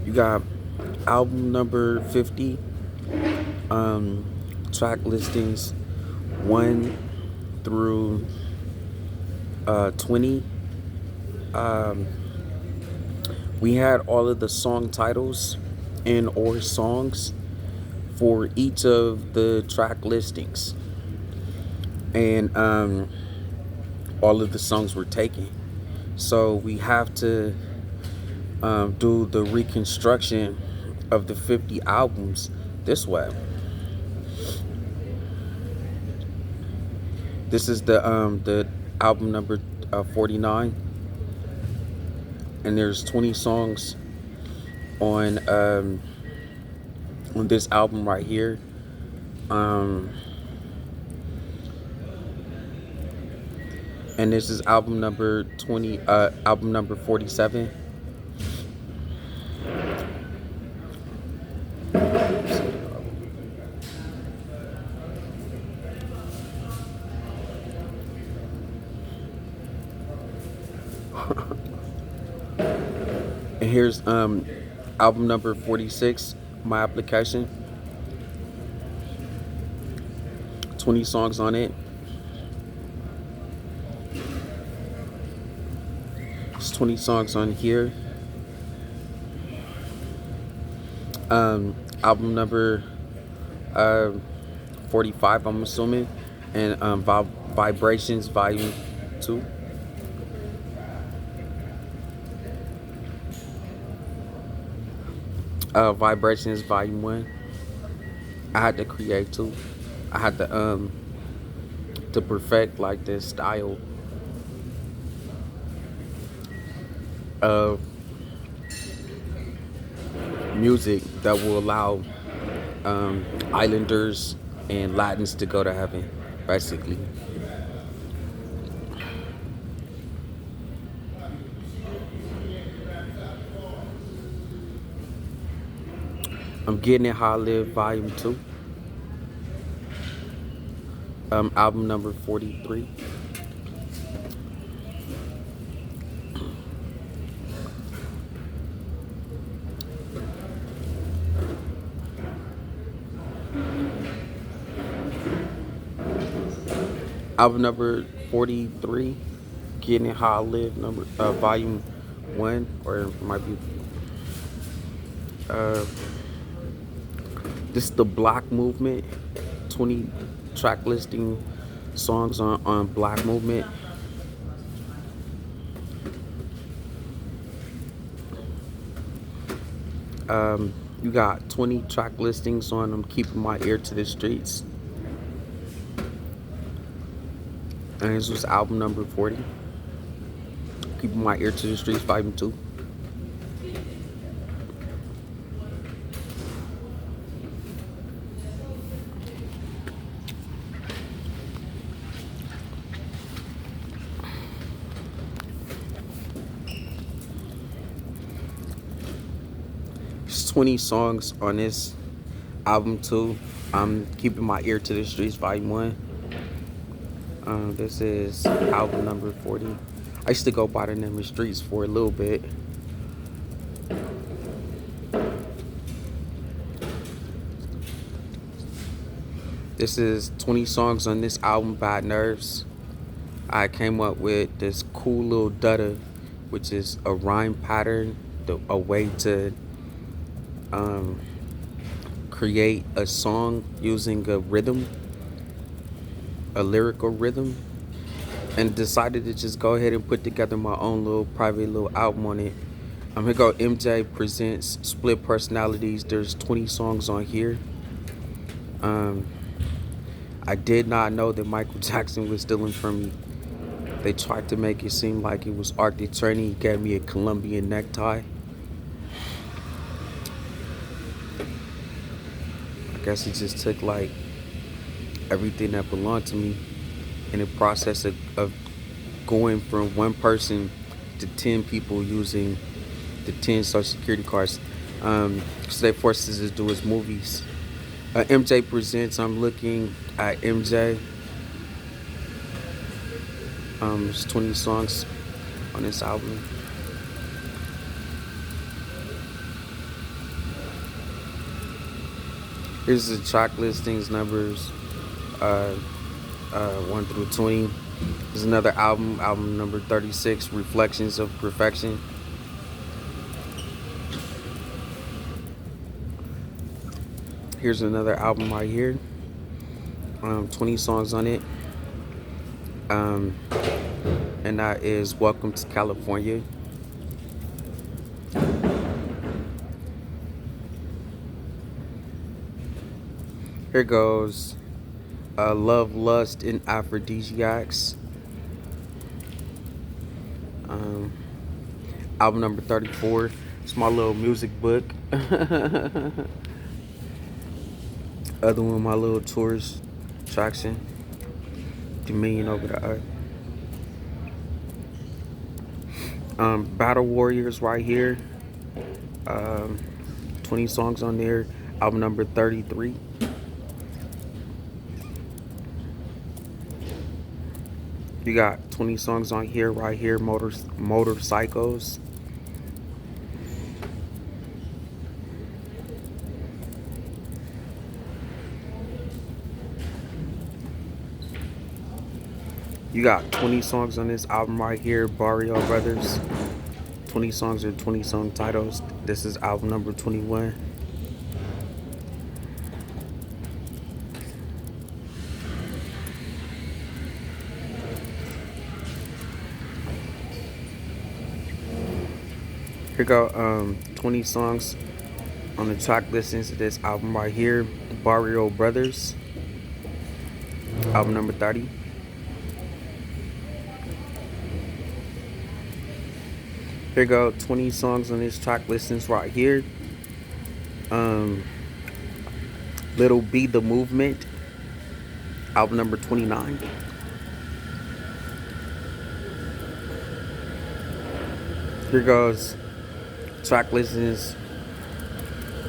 You got album number 50, track listings 1 through 20. We had all of the song titles and or songs for each of the track listings, and all of the songs were taken. So we have to do the reconstruction of the 50 albums this way. This is the album number 49, and there's 20 songs on this album right here. And this is album number 20, album number 47. And here's album number 46, My Application. 20 songs on it. There's 20 songs on here. Album number 45, I'm assuming, and Vibrations Volume 2. Vibrations Volume 1. I had to create 2. I had to perfect like this style of music that will allow islanders and Latins to go to heaven, basically. I'm Getting It How I Live Volume 2. Album number 43. Album number 43, Getting It How I Live, Volume 1, or it might be this is the Black Movement, 20 track listing songs on Black Movement. You got 20 track listings on I'm Keeping My Ear to the Streets. And this was album number 40, Keeping My Ear to the Streets, Volume 2. There's 20 songs on this album too. I'm Keeping My Ear to the Streets, Volume 1. This is album number 40. I used to go by the name of Streets for a little bit. This is 20 songs on this album, Bad Nerves. I came up with this cool little dutta, which is a rhyme pattern, a way to create a song using a rhythm, a lyrical rhythm, and decided to just go ahead and put together my own little private little album on it. Here we go. MJ Presents Split Personalities. There's 20 songs on here. I did not know that Michael Jackson was stealing from me. They tried to make it seem like it was Art the Attorney. He gave me a Colombian necktie. I guess he just took like everything that belonged to me in the process of going from one person to 10 people using the 10 social security cards. So they forced us to do his movies. MJ Presents, I'm looking at MJ. There's 20 songs on this album. Here's the track listings numbers, uh, 1 through 20. There's another album number 36, Reflections of Perfection. Here's another album right here, 20 songs on it, and that is Welcome to California. Here goes Love, Lust, and Aphrodisiacs. Album number 34. It's my little music book. Other one, my little tourist attraction. Dominion over the earth. Battle Warriors right here. 20 songs on there. Album number 33. You got 20 songs on here, right here, Motorcycles. You got 20 songs on this album right here, Barrio Brothers. 20 songs or 20 song titles. This is album number 21. Here go 20 songs on the track listings of this album right here, Barrio Brothers, album number 30. Here go 20 songs on this track listings right here, Little B The Movement, album number 29. Here goes track listings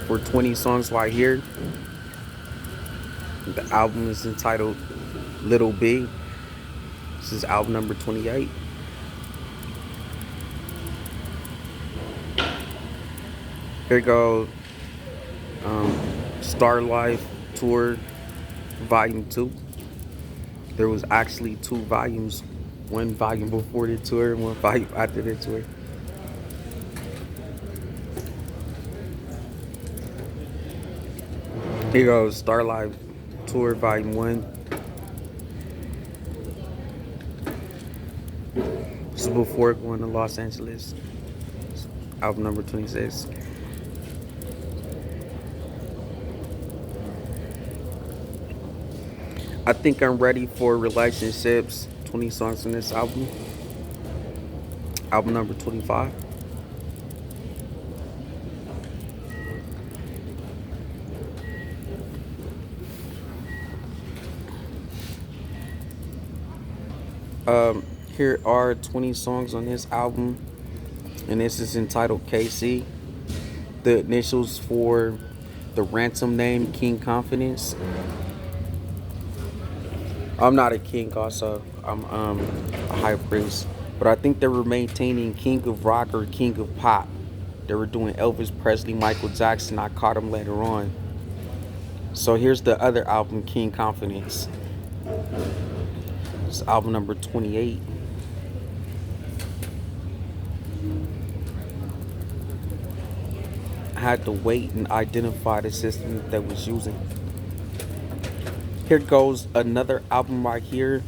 for 20 songs right here. The album is entitled Little B. This is album number 28. Here go Star Life Tour Volume 2. There was actually 2 volumes. One volume before the tour and one volume after the tour. Here goes Star Life Tour Volume 1. This is before going to Los Angeles. Album number 26. I Think I'm Ready for Relationships. 20 songs on this album. Album number 25. Here are 20 songs on this album, and this is entitled KC. The initials for the ransom name, King Confidence. I'm not a king, also. I'm a high priest, but I think they were maintaining King of Rock or King of Pop. They were doing Elvis Presley, Michael Jackson. I caught them later on. So here's the other album, King Confidence. It's album number 28. I had to wait and identify the system that they was using. Here goes another album right here,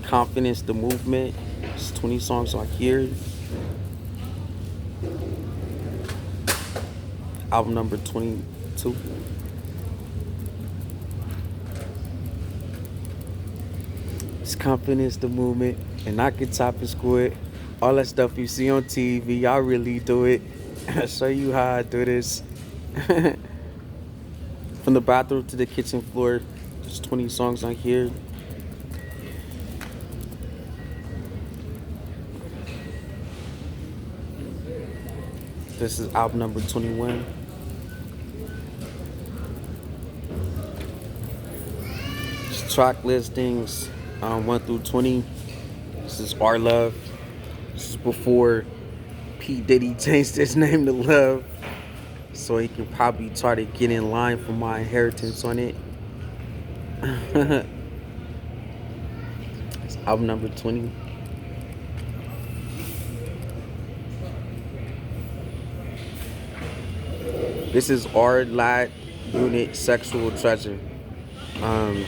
Confidence the Movement. It's 20 songs right here. Album number 22. It's Confidence the Movement, and I can top and squid. All that stuff you see on TV, I really do it. I'll show you how I do this. From the bathroom to the kitchen floor, there's 20 songs on here. This is album number 21. It's track listings 1 through 20. This is Our Love. This is before P. Diddy changed his name to Love. so he can probably try to get in line for my inheritance on it. It's album number 20. This is our lad unit sexual treasure. Um,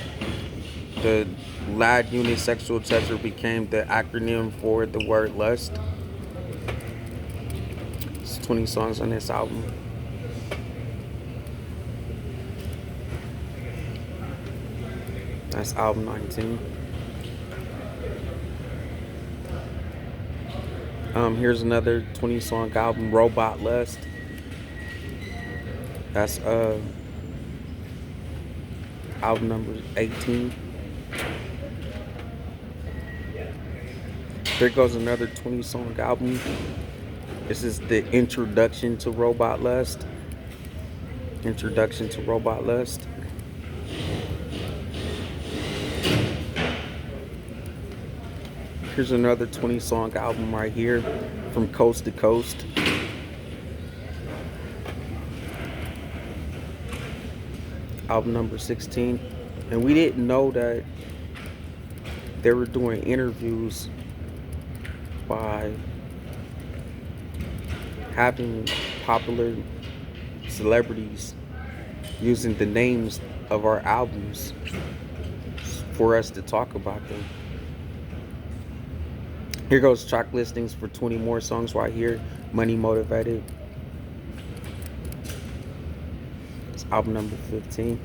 the lad unit sexual treasure became the acronym for the word lust. It's 20 songs on this album. That's album 19. Here's another 20 song album, Robot Lust. That's album number 18. There goes another 20 song album. This is the introduction to Robot Lust. Introduction to Robot Lust. Here's another 20 song album right here, From Coast to Coast. Album number 16. And we didn't know that they were doing interviews by having popular celebrities using the names of our albums for us to talk about them. Here goes track listings for 20 more songs right here. Money Motivated. It's album number 15.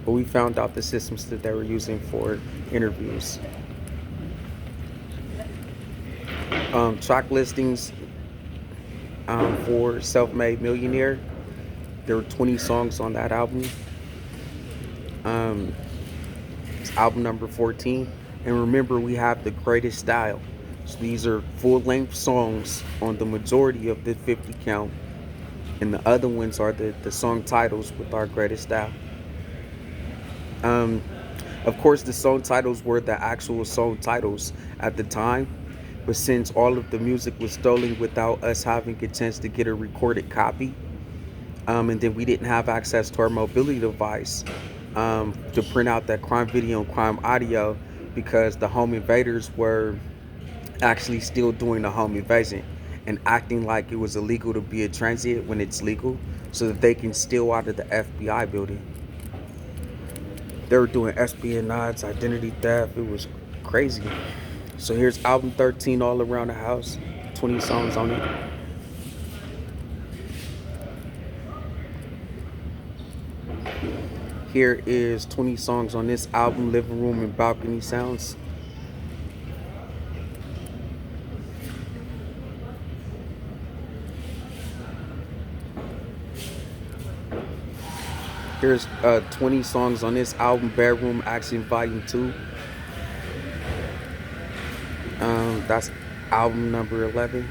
But we found out the systems that they were using for interviews. Track listings for Self-Made Millionaire. There were 20 songs on that album. It's album number 14. And remember, we have the greatest style. So these are full-length songs on the majority of the 50 count. And the other ones are the song titles with our greatest style. Of course, the song titles were the actual song titles at the time. But since all of the music was stolen without us having a chance to get a recorded copy, and then we didn't have access to our mobility device to print out that crime video and crime audio, because the home invaders were actually still doing the home invasion and acting like it was illegal to be a transit when it's legal, so that they can steal out of the FBI building. They were doing espionage, identity theft. It was crazy. So here's album 13, All Around the House. 20 songs on it. Here is 20 songs on this album, Living Room and Balcony Sounds. Here's 20 songs on this album, Bedroom Action Volume 2. That's album number 11,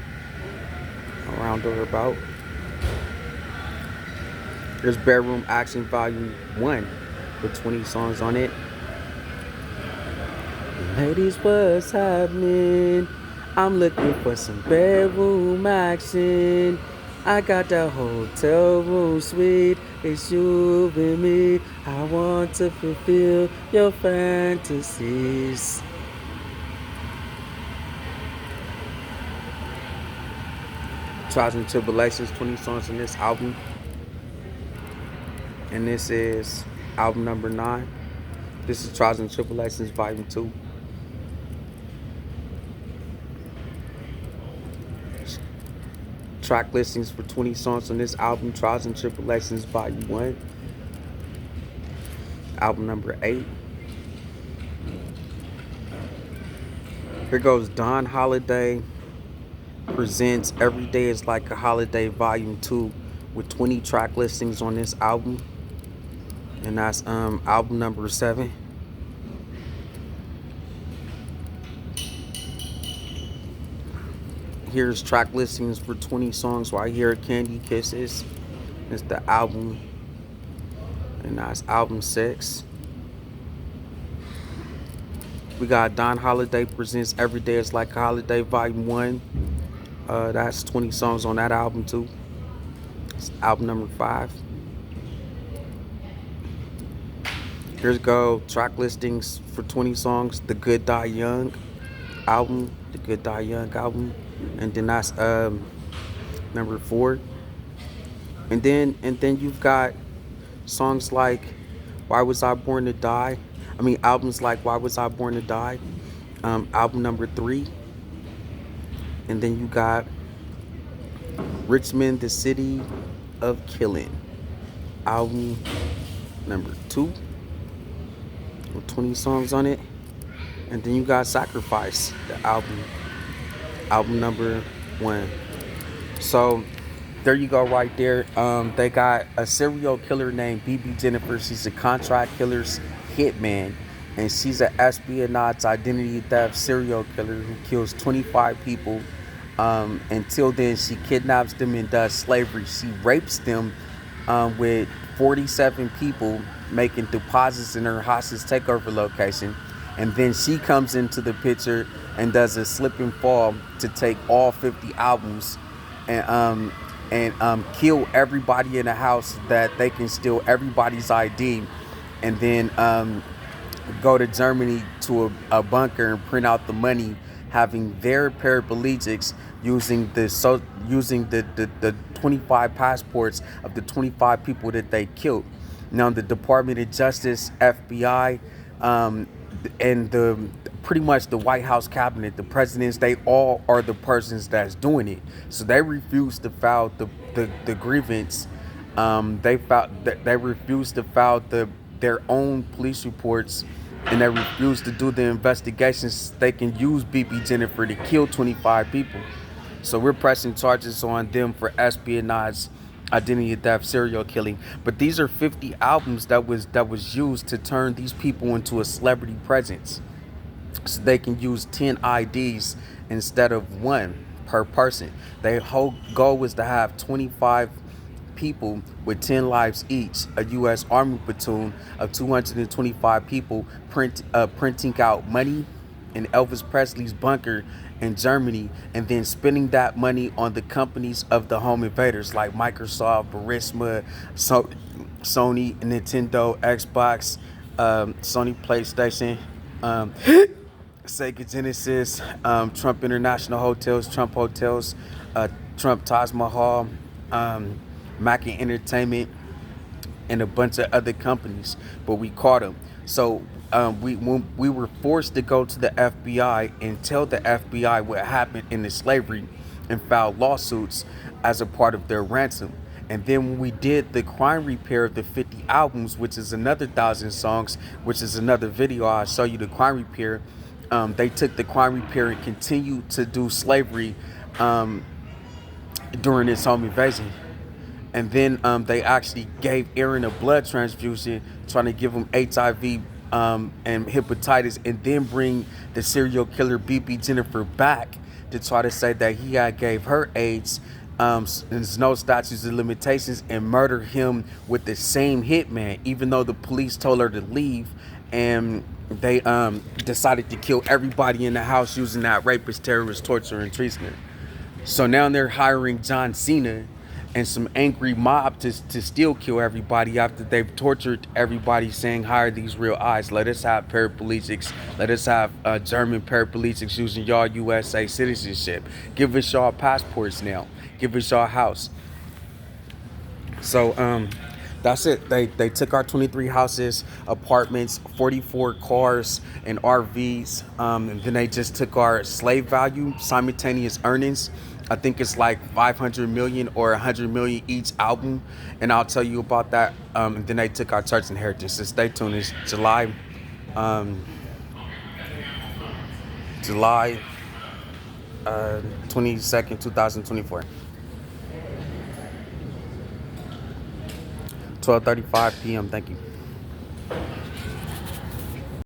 around or about. There's Bedroom Action Volume 1 with 20 songs on it. Ladies, what's happening? I'm looking for some bedroom action. I got that hotel room suite. It's you and me. I want to fulfill your fantasies. Trials and Tribulations, 20 songs on this album. And this is album number 9. This is Trials and Tribulations Volume 2. Track listings for 20 songs on this album, Trials and Tribulations Volume 1. Album number 8. Here goes Don Holiday presents Every Day is Like a Holiday Volume 2 with 20 track listings on this album. And that's album number 7. Here's track listings for 20 songs right here, Candy Kisses. It's the album. And that's album 6. We got Don Holiday presents Every Day is Like a Holiday Volume 1. That's 20 songs on that album too. album number 5. Here's go track listings for 20 songs. The Good Die Young album, the Good Die Young album, and then that's number 4. And then you've got songs like Why Was I Born to Die? Albums like Why Was I Born to Die? Album number 3. And then you got Richmond, the City of Killing, album number 2 with 20 songs on it. And then you got Sacrifice, the album number 1. So there you go right there. They got a serial killer named BB Jennifer. She's a contract killer's hitman, and she's an espionage identity theft serial killer who kills 25 people. Until then, she kidnaps them and does slavery. She rapes them with 47 people, making deposits in her hostage takeover location. And then she comes into the picture and does a slip and fall to take all 50 albums and kill everybody in the house that they can steal everybody's ID, and then go to Germany to a bunker and print out the money, having their paraplegics using the 25 passports of the 25 people that they killed. Now the Department of Justice, FBI, and pretty much the White House cabinet, the presidents, they all are the persons that's doing it. So they refuse to file the grievance. They refuse to file their own police reports, and they refuse to do the investigations. They can use BB Jennifer to kill 25 people. So we're pressing charges on them for espionage, identity theft, serial killing. But these are 50 albums that was used to turn these people into a celebrity presence. So they can use 10 IDs instead of 1 per person. Their whole goal was to have 25 people with 10 lives each, a U.S. Army platoon of 225 people printing out money in Elvis Presley's bunker in Germany, and then spending that money on the companies of the home invaders like Microsoft, Burisma, Sony, Nintendo, Xbox, Sony PlayStation, Sega Genesis, Trump International Hotels, Trump Hotels, Trump Taj Mahal, Mackin Entertainment, and a bunch of other companies. But we caught them. So we were forced to go to the FBI and tell the FBI what happened in the slavery and file lawsuits as a part of their ransom. And then when we did the crime repair of the 50 albums, which is another 1,000 songs, which is another video, I'll show you the crime repair. They took the crime repair and continued to do slavery during this home invasion. And then they actually gave Aaron a blood transfusion, trying to give him HIV and hepatitis, and then bring the serial killer BB Jennifer back to try to say that he had gave her AIDS, there's no statutes of limitations, and murder him with the same hitman, even though the police told her to leave. And they decided to kill everybody in the house using that rapist, terrorist, torture, and treatment. So now they're hiring John Cena and some angry mob to still kill everybody after they've tortured everybody, saying hire these real eyes. Let us have paraplegics. Let us have German paraplegics using y'all USA citizenship. Give us y'all passports now. Give us y'all house. So that's it. They took our 23 houses, apartments, 44 cars, and RVs. And then they just took our slave value, simultaneous earnings. I think it's like 500 million or 100 million each album, and I'll tell you about that. And then they took our church inheritance. So stay tuned. It's July 22nd, 2024. 12:35 p.m. Thank you.